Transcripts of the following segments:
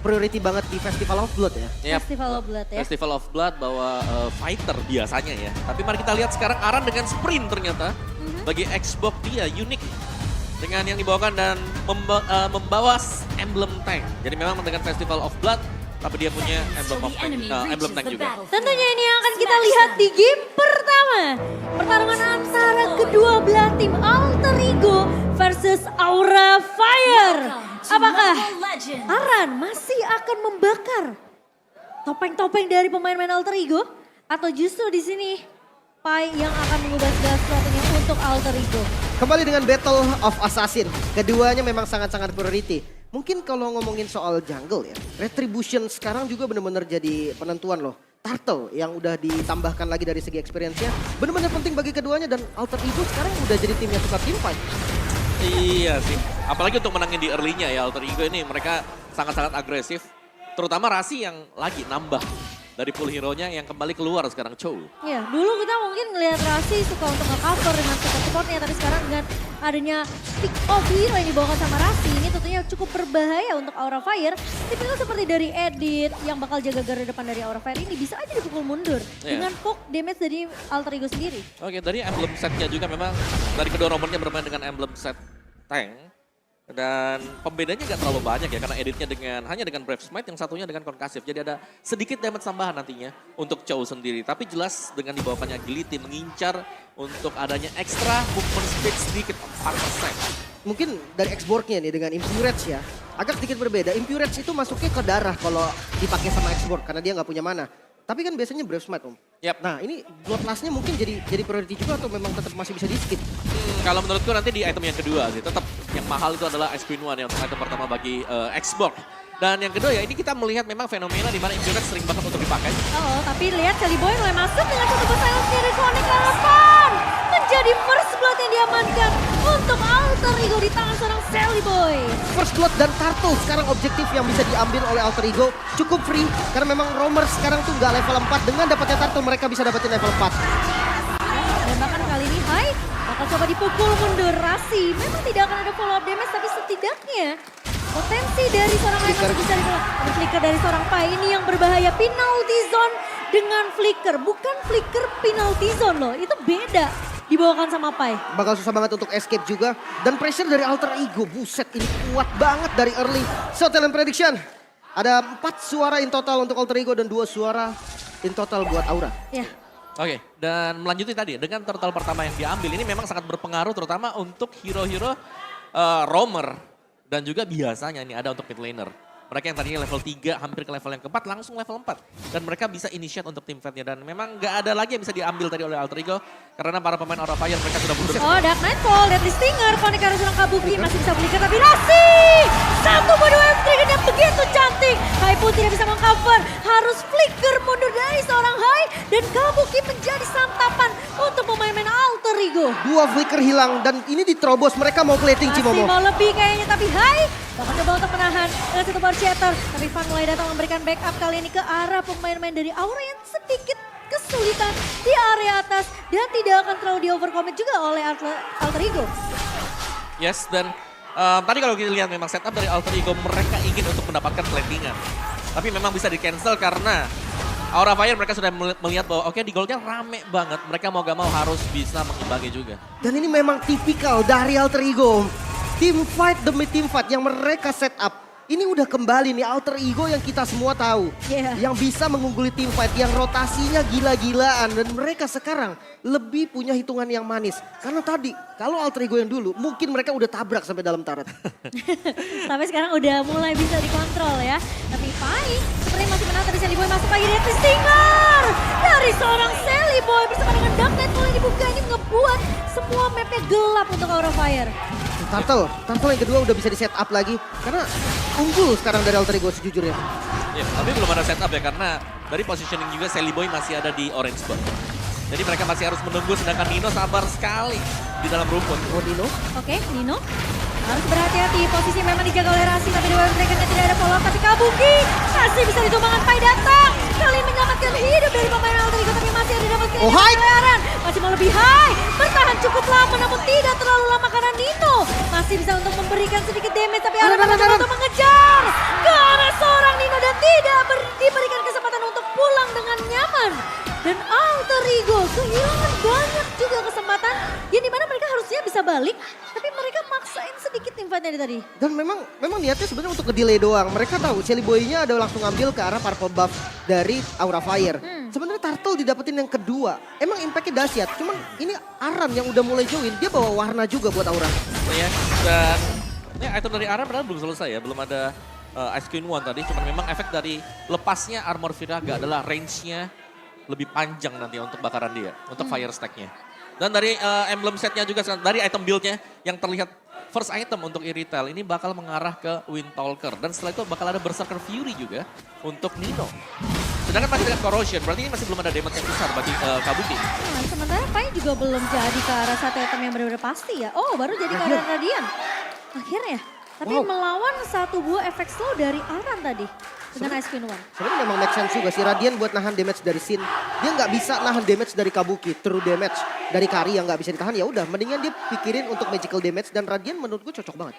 priority banget di Festival of Blood ya. Yep. Festival of Blood ya. Festival of Blood bawa fighter biasanya ya. Tapi mari kita lihat sekarang Aran dengan sprint ternyata. Bagi Xbox dia unik dengan yang dibawakan dan membawa emblem tank. Jadi memang dengan Festival of Blood tapi dia punya emblem tank juga. Tentunya ini yang akan kita lihat di game pertama. Pertarungan antara kedua belah tim Alter Ego versus Aura Fire. Apakah Aran masih akan membakar topeng-topeng dari pemain-pemain Alter Ego? Atau justru di sini Pai yang akan mengubah segala sesuatunya untuk Alter Ego? Kembali dengan Battle of Assassin. Keduanya memang sangat-sangat priority. Mungkin kalau ngomongin soal jungle ya, Retribution sekarang juga benar-benar jadi penentuan loh. Turtle yang udah ditambahkan lagi dari segi experience-nya benar-benar penting bagi keduanya dan Alter Ego sekarang udah jadi tim yang suka teamfight. Iya sih, apalagi untuk menangin di early-nya ya Alter Ego ini mereka sangat-sangat agresif. Terutama Rasi yang lagi nambah dari pool hero-nya yang kembali keluar sekarang Chow. Ya, dulu kita mungkin ngelihat Rasi suka untuk nge-cover dengan support-supportnya, tapi sekarang dengan adanya pick off hero yang dibawakan sama Rasi, ini tentunya cukup berbahaya untuk Aura Fire. Tipikal seperti dari Edit yang bakal jaga garda depan dari Aura Fire ini bisa aja dipukul mundur dengan poke damage dari Alter Ego sendiri. Oke, dari emblem setnya juga memang dari kedua nomornya bermain dengan emblem set tank. Dan pembedanya nggak terlalu banyak ya karena editnya hanya dengan Brave Smite, yang satunya dengan Concussive. Jadi ada sedikit damage tambahan nantinya untuk Chow sendiri. Tapi jelas dengan dibawakannya agility mengincar untuk adanya extra movement speed sedikit 4%. Mungkin dari X-Borg-nya nih dengan Impurage ya, agak sedikit berbeda. Impurage itu masuknya ke darah kalau dipakai sama X-Borg karena dia nggak punya mana. Tapi kan biasanya Brave Smite Om. Yep. Nah ini Bloodlust-nya mungkin jadi priority juga atau memang tetap masih bisa di-skip? Kalau menurutku nanti di item yang kedua sih, tetap yang mahal itu adalah Ice Queen One yang untuk item pertama bagi Xbox. Dan yang kedua ya ini kita melihat memang fenomena di mana Impurage sering banget untuk dipakai. Oh, tapi lihat Sally Boy mulai masuk dengan satu silence dari Connect Harapan. Menjadi first blood yang diamankan untuk Alter Ego di tangan seorang Sally Boy. First Blood dan Turtle sekarang objektif yang bisa diambil oleh Alter Ego cukup free. Karena memang Romer sekarang tuh nggak level 4. Dengan dapatnya Turtle mereka bisa dapetin level 4. Dan bahkan kali ini Hai bakal coba dipukul mundur Rasi. Memang tidak akan ada follow up damage tapi setidaknya potensi dari seorang Remus bisa ditolak. Ada flicker dari seorang Pai ini yang berbahaya. Penalty zone dengan flicker. Bukan flicker penalty zone loh. Itu beda dibawakan sama Pai. Bakal susah banget untuk escape juga. Dan pressure dari Alter Ego. Buset ini kuat banget dari early. So talent prediction. Ada 4 suara in total untuk Alter Ego dan 2 suara in total buat Aura. Ya. Oke, dan melanjutin tadi dengan turtle pertama yang diambil ini memang sangat berpengaruh terutama untuk hero-hero roamer dan juga biasanya ini ada untuk mid laner. Mereka yang tadinya level 3 hampir ke level yang keempat langsung level 4 dan mereka bisa initiate untuk tim fight-nya dan memang nggak ada lagi yang bisa diambil tadi oleh Alter Ego karena para pemain Aura Fire mereka sudah mundur. Oh, Dark Nightfall, Deadly Stinger, Connect harus ulang kabuki, masih bisa flicker tapi Rasi! Satu pada wave trigger yang begitu cantik. Hai pun tidak bisa meng-cover, harus flicker mundur dari seorang Hai dan kabuki menjadi santapan untuk pemain-pemain Alter Ego. 2 flicker hilang dan ini diterobos. Mereka mau plating Masih Cimomo. mau lebih kayaknya tapi Hai bakal coba untuk menahan dengan satu bar shatter. Tapi Van mulai datang memberikan backup kali ini ke arah pemain-pemain dari Aura yang sedikit kesulitan di area atas dan tidak akan terlalu di overcommit juga oleh Alter Ego. Yes, dan tadi kalau kita lihat memang setup dari Alter Ego mereka ingin untuk mendapatkan platingan. Tapi memang bisa di cancel karena Aura Fire mereka sudah melihat bahwa oke di goldnya rame banget. Mereka mau gak mau harus bisa mengimbangi juga. Dan ini memang tipikal dari Alter Ego. Team fight demi team fight yang mereka set up. Ini udah kembali nih Alter Ego yang kita semua tahu. Yeah. Yang bisa mengungguli team fight yang rotasinya gila-gilaan. Dan mereka sekarang lebih punya hitungan yang manis. Karena tadi kalau Alter Ego yang dulu mungkin mereka udah tabrak sampai dalam turret. Tapi sekarang udah mulai bisa dikontrol ya. Tapi Pai seperti masih menang tapi Sally Boy masuk lagi Deadly Stinger. Dari seorang Sally Boy bersama dengan Dark Knight mulai dibuka ini ngebuat semua mapnya gelap untuk Aura Fire. Turtle yang kedua udah bisa di set up lagi. Karena unggul sekarang dari Alter Ego sejujurnya. Ya, tapi belum ada setup ya karena dari positioning juga Sally Boy masih ada di orange spot. Jadi mereka masih harus menunggu sedangkan Nino sabar sekali di dalam rumput. Oh Nino. Oke, Nino harus berhati-hati. Posisi memang dijaga oleh Rasi tapi di wave breakernya tidak ada follow up. Tapi Kabuki masih bisa ditumbangkan. Pai datang. Kali menyelamatkan hidup dari pemain Alter Ego tapi masih ada dapat Oh, Hai. Aran. Masih mau lebih high. Bertahan cukup lama namun tidak terlalu lama karena Nino masih bisa untuk memberikan sedikit damage. Tapi Aran mencoba untuk mengejar ke arah seorang kehilangan. Dan Alter Ego kehilangan banyak juga kesempatan. Yang dimana mereka harusnya bisa balik. Tapi mereka maksain sedikit teamfight-nya tadi. Dan memang niatnya sebenarnya untuk nge-delay doang. Mereka tahu Shelly Boy-nya ada langsung ngambil ke arah purple buff dari Aura Fire. Sebenarnya Turtle didapetin yang kedua. Emang impact-nya dahsyat. Cuman ini Aran yang udah mulai join, dia bawa warna juga buat Aura. Ya, dan ini item dari Aran padahal belum selesai ya, belum ada Ice Queen One tadi. Cuman memang efek dari lepasnya Armor Viraga adalah range-nya lebih panjang nanti untuk bakaran dia, untuk fire stack-nya. Dan dari emblem setnya juga, dari item build-nya yang terlihat first item untuk Iritel ini bakal mengarah ke Windtalker. Dan setelah itu bakal ada Berserker Fury juga untuk Nino. Sedangkan masih dengan Corrosion, berarti ini masih belum ada damage yang besar bagi Kabuki. Nah, sementara Pai juga belum jadi ke arah satu item yang benar-benar pasti ya. Oh, baru jadi ke arah Radiant. Akhirnya. Tapi melawan satu buah efek slow dari Aran tadi. Dengan Ice Queen One. Sebenarnya memang make sense juga si Radiant buat nahan damage dari Sin. Dia nggak bisa nahan damage dari Kabuki, true damage dari Kari yang nggak bisa ditahan. Ya udah, mendingan dia pikirin untuk magical damage dan Radiant menurut gue cocok banget.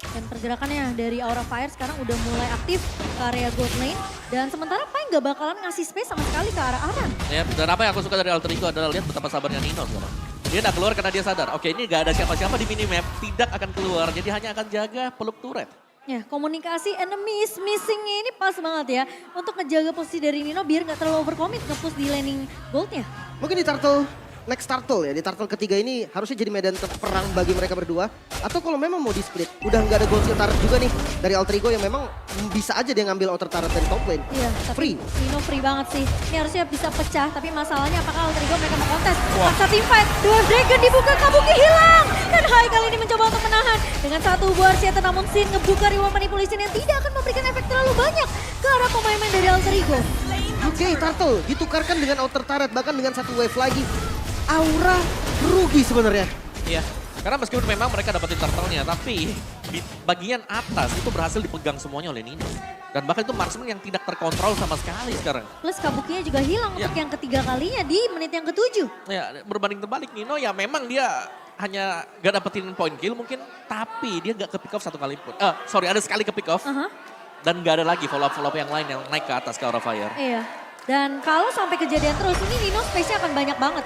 Dan pergerakannya dari Aura Fire sekarang udah mulai aktif ke area gold lane. Dan sementara Pai nggak bakalan ngasih space sama sekali ke arah Aran. Ya, dan apa yang aku suka dari Alter Ego adalah lihat betapa sabarnya Nino sekarang. Dia nggak keluar karena dia sadar, oke ini nggak ada siapa-siapa di minimap, tidak akan keluar. Jadi hanya akan jaga peluk turret. Ya, komunikasi enemies missing-nya ini pas banget ya. Untuk ngejaga posisi dari Nino biar nggak terlalu overcommit nge-push di laning goldnya. Mungkin di Turtle, next Turtle ya, di Turtle ketiga ini harusnya jadi medan perang bagi mereka berdua. Atau kalau memang mau di split, udah nggak ada gold shield turret juga nih dari Alter Ego yang memang bisa aja dia ngambil outer turret dari top lane. Iya, tapi Free. Nino free banget sih. Ini harusnya bisa pecah, tapi masalahnya apakah Alter Ego mereka mau kontes? Paksa teamfight, dua dragon dibuka, Kabuki hilang. Dan Hai kali ini mencoba untuk menahan. Dengan satu buah Arsiata namun Sin ngebuka reward manipulation yang tidak akan memberikan efek terlalu banyak ke arah pemain-pemain dari Alter Ego. Oke, Turtle ditukarkan dengan outer turret, bahkan dengan satu wave lagi. Aura rugi sebenarnya. Iya, karena meskipun memang mereka dapetin turtle-nya, tapi di bagian atas itu berhasil dipegang semuanya oleh Nino. Dan bahkan itu marksman yang tidak terkontrol sama sekali sekarang. Plus Kabukinya juga hilang Ya. untuk yang ketiga kalinya di menit yang ketujuh. Ya, berbanding terbalik Nino ya memang dia hanya gak dapetin point kill mungkin, tapi dia gak ke pick off satu kali pun. Ada sekali ke pick off. Dan gak ada lagi follow-up yang lain yang naik ke atas ke Aura Fire. Iya. Dan kalau sampai kejadian terus, ini Nino space-nya akan banyak banget.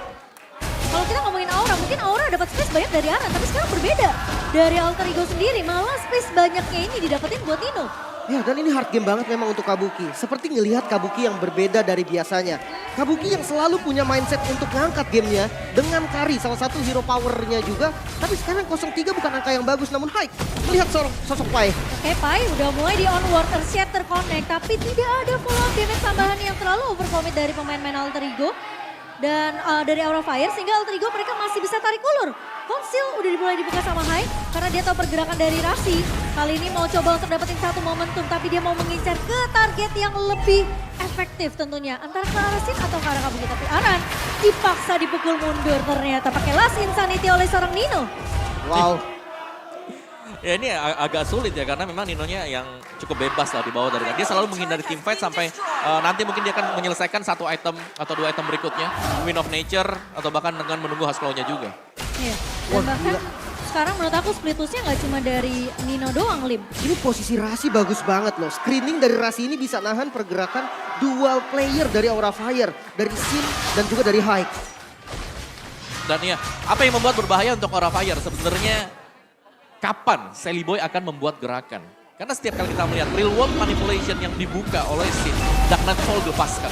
Kalau kita ngomongin Aura, mungkin Aura dapat space banyak dari Aran, tapi sekarang berbeda. Dari Alter Ego sendiri, malah space banyaknya ini didapetin buat Nino. Ya, dan ini hard game banget memang untuk Kabuki. Seperti ngelihat Kabuki yang berbeda dari biasanya. Kabuki yang selalu punya mindset untuk ngangkat gamenya dengan Kari, salah satu hero powernya juga. Tapi sekarang 0-3 bukan angka yang bagus, namun Haik melihat sosok Pai. Oke, Pai udah mulai di onward, Earthshatter terconnect, tapi tidak ada follow-up damage tambahan yang terlalu overcommit dari pemain-pemain Alter Ego. Dan dari Aura Fire sehingga Alter Ego mereka masih bisa tarik ulur. Conceal udah dimulai dibuka sama Hai karena dia tahu pergerakan dari Rasi. Kali ini mau coba untuk dapetin satu momentum tapi dia mau mengincar ke target yang lebih efektif tentunya. Antara ke arah Sin atau ke arah Kabuki. Tapi Aran dipaksa dipukul mundur ternyata pakai Last Insanity oleh seorang Nino. Wow. Ya ini agak sulit ya karena memang Ninonya yang cukup bebas lah di bawah dari dia selalu menghindari team fight sampai nanti mungkin dia akan menyelesaikan satu item atau dua item berikutnya, Wind of Nature atau bahkan dengan menunggu Husklow-nya juga. Iya. Dan bahkan sekarang menurut aku split push-nya nggak cuma dari Nino doang, Lim. Ini posisi Rasi bagus banget loh. Screening dari Rasi ini bisa nahan pergerakan dual player dari Aura Fire, dari Sin dan juga dari Haik. Dan ya, apa yang membuat berbahaya untuk Aura Fire sebenarnya kapan Shelly Boy akan membuat gerakan? Karena setiap kali kita melihat real world manipulation yang dibuka oleh Sin, Dark Nightfall dilepaskan.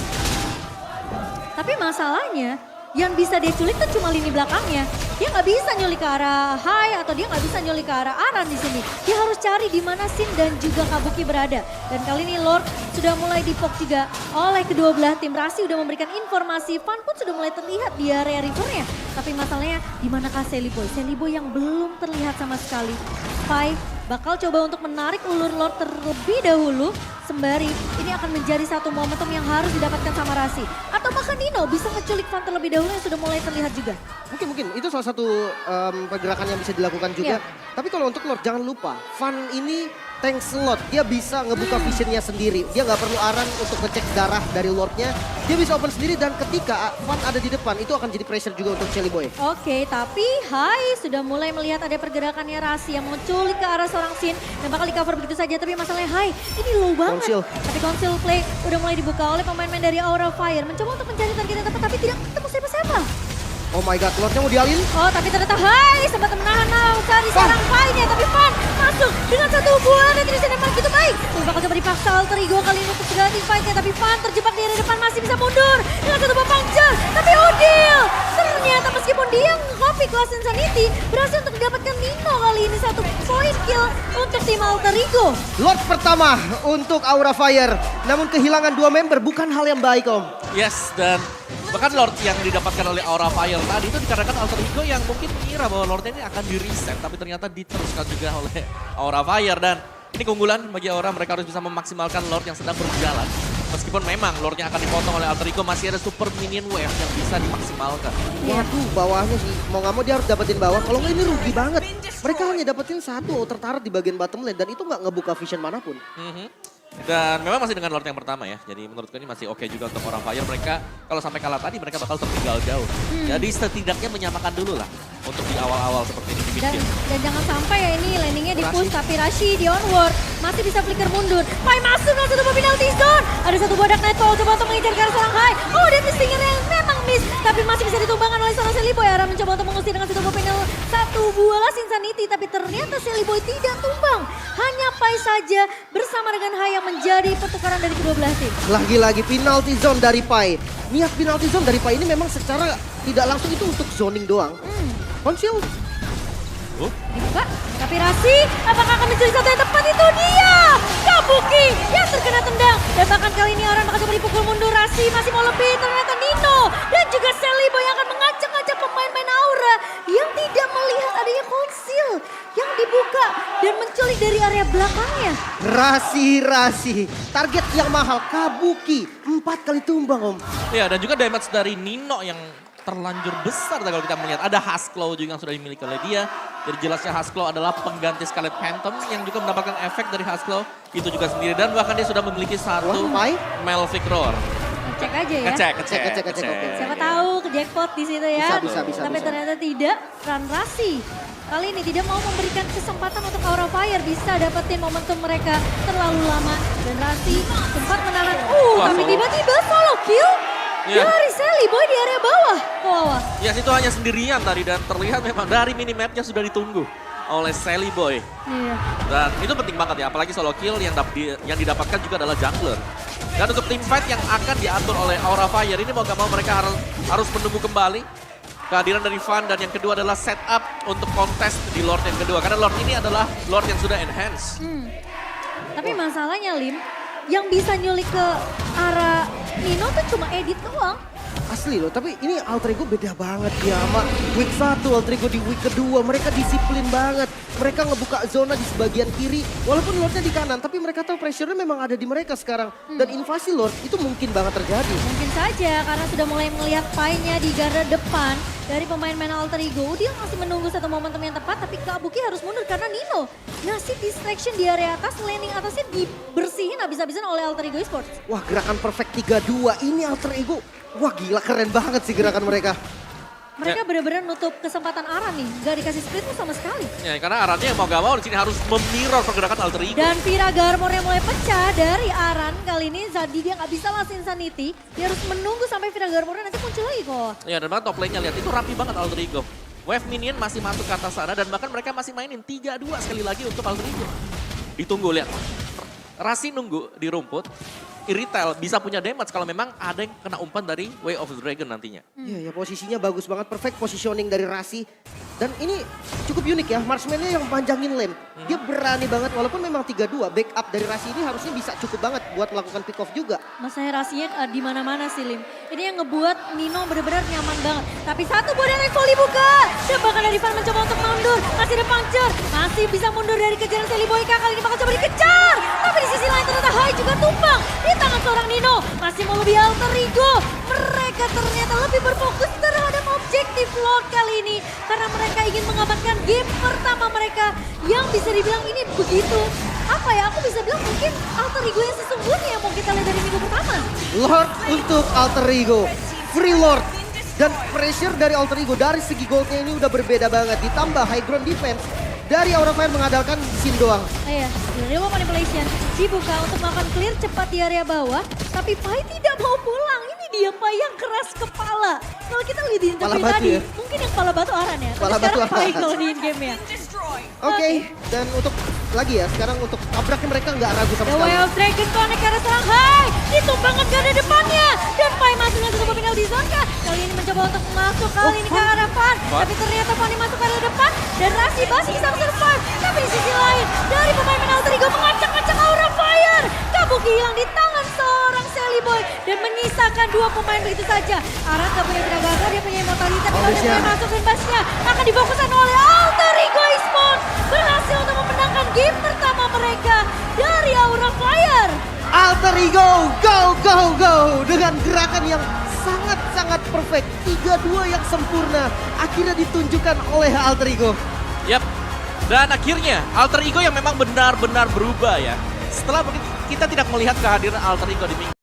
Tapi masalahnya yang bisa dia culik tuh cuma lini belakangnya. Dia nggak bisa nyulik ke arah Hai atau dia nggak bisa nyulik ke arah Aran di sini. Dia harus cari di mana Sin dan juga Kabuki berada. Dan kali ini Lord sudah mulai dipok juga oleh kedua belah tim. Rasi udah memberikan informasi, Van pun sudah mulai terlihat di area rivernya. Tapi masalahnya di manakah Shelly Boy? Shelly Boy yang belum terlihat sama sekali. Pai bakal coba untuk menarik ulur Lord terlebih dahulu. Sembari ini akan menjadi satu momentum yang harus didapatkan sama Rasi. Atau bahkan Nino bisa menculik Van terlebih dahulu yang sudah mulai terlihat juga. Mungkin itu salah satu pergerakan yang bisa dilakukan juga. Iya. Tapi kalau untuk Lord jangan lupa, Van ini tank slot. Dia bisa ngebuka visionnya sendiri. Dia nggak perlu Aran untuk ngecek darah dari Lordnya. Dia bisa open sendiri dan ketika Fan ada di depan itu akan jadi pressure juga untuk Shelly Boy. Oke, tapi Hai sudah mulai melihat ada pergerakannya Rasi yang menculik ke arah seorang Sin dan bakal di cover begitu saja. Tapi masalahnya Hai ini low banget. Conceal. Tapi conceal play udah mulai dibuka oleh pemain-pemain dari Aura Fire. Mencoba untuk mencari target yang tepat tapi tidak ketemu siapa-siapa. Oh my god, Lordnya mau dialin. Oh, tapi ternyata Hai sempat menahan dari seorang Fine-nya. Tapi Fan masuk dengan satu buah retribution yang begitu baik. Ini bakal coba dipaksa Alter Ego kali ini untuk segera teamfight-nya. Tapi Fan terjebak di area depan masih bisa mundur. Dengan satu buah puncture. Tapi Odil ternyata meskipun dia nge-copy kelas Insanity berhasil untuk mendapatkan Nino kali ini. Satu point kill untuk tim Alter Ego. Lord pertama untuk Aura Fire. Namun kehilangan 2 member bukan hal yang baik Om. Yes, dan bahkan Lord yang didapatkan oleh Aura Fire tadi itu dikarenakan Alter Ego yang mungkin mengira bahwa Lordnya ini akan di-reset. Tapi ternyata diteruskan juga oleh Aura Fire. Dan ini keunggulan bagi Aura, mereka harus bisa memaksimalkan Lord yang sedang berjalan. Meskipun memang Lordnya akan dipotong oleh Alter Ego, masih ada super minion wave yang bisa dimaksimalkan. Waduh, bawahnya sih. Mau nggak mau dia harus dapetin bawah. Kalau nggak ini rugi banget. Mereka hanya dapetin satu tertarik di bagian bottom lane. Dan itu nggak ngebuka vision manapun. Dan memang masih dengan Lord yang pertama ya. Jadi menurutku ini masih oke juga untuk Aura Fire. Mereka kalau sampai kalah tadi mereka bakal tertinggal jauh. Jadi setidaknya menyamakan dulu lah untuk di awal-awal seperti ini di Dan, mid game. dan jangan sampai ya ini landingnya di push Rashi. tapi Rashi di onward masih bisa flicker mundur. Pai masuk dengan satu buah penalty zone. Ada satu buah dark nightfall coba untuk mengejar ke arah seorang Hai. Oh dia stinger yang memang miss tapi masih bisa ditumbangkan oleh seorang Shelly Boy. Ara mencoba untuk mengusir dengan satu buah penalty. Satu buah Last Insanity tapi ternyata Shelly Boy tidak tumbang. Hanya Pai saja bersama dengan Hai yang menjadi pertukaran dari kedua belah tim. Lagi-lagi penalty zone dari Pai. Niat penalty zone dari Pai ini memang secara tidak langsung itu untuk zoning doang. Conceal. Dibuka, tapi Rasi apakah akan mencuri satu yang tepat? Itu dia Kabuki yang terkena tendang. Dan bahkan kali ini Aran bakal coba dipukul mundur. Rasi masih mau lebih, ternyata Nino dan juga Shelly Boy yang akan mengacak-ngacak pemain-pemain Aura yang tidak melihat adanya konsil yang dibuka dan menculik dari area belakangnya. Rasi. Target yang mahal. Kabuki. 4 kali tumbang Om. Ya, dan juga damage dari Nino yang terlanjur besar kalau kita melihat. Ada Husklow juga yang sudah dimiliki oleh dia. Jadi jelasnya Husklow adalah pengganti Scarlet Phantom yang juga mendapatkan efek dari Husklow itu juga sendiri. Dan bahkan dia sudah memiliki satu Wah, Pai? Melvic Roar. Cek aja ya. Ngecek, oke. Siapa tahu ke jackpot di situ ya. Bisa. Tapi ternyata tidak. Rasi kali ini tidak mau memberikan kesempatan untuk Aura Fire bisa dapetin momentum mereka terlalu lama. Dan Rasi sempat menahan. Wah, Tapi solo. tiba-tiba solo kill. Iya. Dari Shelly Boy di area bawah. Ke bawah. Ya itu hanya sendirian tadi dan terlihat memang dari minimapnya sudah ditunggu oleh Shelly Boy. Iya. Dan itu penting banget ya, apalagi solo kill yang didapatkan juga adalah jungler. Dan untuk team fight yang akan diatur oleh Aura Fire ini mau gak mau mereka harus menunggu kembali kehadiran dari Van. Dan yang kedua adalah setup untuk kontes di Lord yang kedua. Karena Lord ini adalah Lord yang sudah enhance. Tapi masalahnya Lim, yang bisa nyulik ke arah Nino tuh cuma edit doang. Asli loh, tapi ini Alter Ego beda banget ya sama week 1, Alter Ego di week kedua. Mereka disiplin banget. Mereka ngebuka zona di sebagian kiri. Walaupun Lordnya di kanan, tapi mereka tahu pressure-nya memang ada di mereka sekarang. Dan invasi Lord itu mungkin banget terjadi. Mungkin saja karena sudah mulai melihat Pai-nya di garda depan dari pemain-pemain Alter Ego. Dia masih menunggu satu momentum yang tepat tapi Kabuki harus mundur karena Nino ngasih distraction di area atas, landing atasnya dibersihin habis-habisan oleh Alter Ego Esports. Wah, gerakan perfect 3-2. Ini Alter Ego. Wah, gila keren banget sih gerakan mereka. Mereka benar-benar nutup kesempatan Aran nih, gak dikasih split tuh sama sekali. Ya karena Arannya yang mau gak mau di sini harus memirror pergerakan Alter Ego. Dan Vira Garmor yang mulai pecah dari Aran kali ini saat dia nggak bisa Last Insanity, dia harus menunggu sampai Vira Garmornya nanti muncul lagi kok. Ya dan bahkan top lane-nya lihat itu rapi banget Alter Ego. Wave minion masih masuk ke atas sana dan bahkan mereka masih mainin 3-2 sekali lagi untuk Alter Ego. Ditunggu lihat. Rasi nunggu di rumput. Irrital bisa punya damage kalau memang ada yang kena umpan dari Way of the Dragon nantinya. Iya, ya posisinya bagus banget. Perfect positioning dari Rasi. Dan ini cukup unik ya, marksman-nya yang panjangin lane. Dia berani banget walaupun memang 3-2. Backup dari Rasi ini harusnya bisa cukup banget buat melakukan pick off juga. Masalahnya Rasinya di mana-mana sih Lim. Ini yang ngebuat Nino benar-benar nyaman banget. Tapi satu buah dan volley buka. Dan bahkan dari Van mencoba untuk mundur. Masih ada puncture. Masih bisa mundur dari kejaran Shelly Boy. Kali ini bakal coba dikejar. Tapi di sisi lain ternyata Hai juga tumbang. Di tangan seorang Nino. Masih mau lebih Alter Ego. Mereka ternyata lebih berfokus terhadap objektif Lord kali ini. Karena mereka ingin mengamankan game pertama mereka. Yang bisa dibilang ini begitu apa ya, aku bisa bilang mungkin alter ego yang sesungguhnya yang mau kita lihat dari minggu pertama. Lord untuk Alter Ego, Free Lord. Dan pressure dari Alter Ego dari segi goldnya ini udah berbeda banget. Ditambah high ground defense dari Aura Fire mengandalkan Sin doang. Iya, Real Manipulation dibuka untuk melakukan clear cepat di area bawah. Tapi Pai tidak mau pulang. Ini dia Pai yang keras kepala. Kalau kita lihat di interview Pala batu tadi, ya? mungkin yang kepala batu Aran ya. Tapi Pala batu sekarang Pai Aran. kalau di in-game ya. Oke, dan untuk lagi ya, sekarang untuk tabraknya mereka nggak ragu sama The sekali. Way of Dragon connect ke arah serang. Hai, ditumbangkan ke arah depannya. Dan Pai masih dengan satu penalti zone kah? Kali ini mencoba untuk masuk kali ini ke arah Fan. Tapi ternyata Fan masuk ke arah depan. Dan Rasi masih bisa survive. Tapi di sisi lain, dari pemain Alter Ego mengacak-acak Aura Fire. Kabuki hilang di tangan seorang Sally Boy. Dan menyisakan dua pemain begitu saja. Aran gak punya tenaga gagah, dia punya immortality. Tapi kalau dia Lucian. masuk dan basnya akan difokuskan oleh Alter Ego Esports. Berhasil untuk memenangkan game pertama mereka dari Aura Fire. Alter Ego, go, go, go. Dengan gerakan yang sangat-sangat perfect. 3-2 yang sempurna. Akhirnya ditunjukkan oleh Alter Ego. Yap. Dan akhirnya Alter Ego yang memang benar-benar berubah ya. Setelah mungkin kita tidak melihat kehadiran Alter Ego di minggu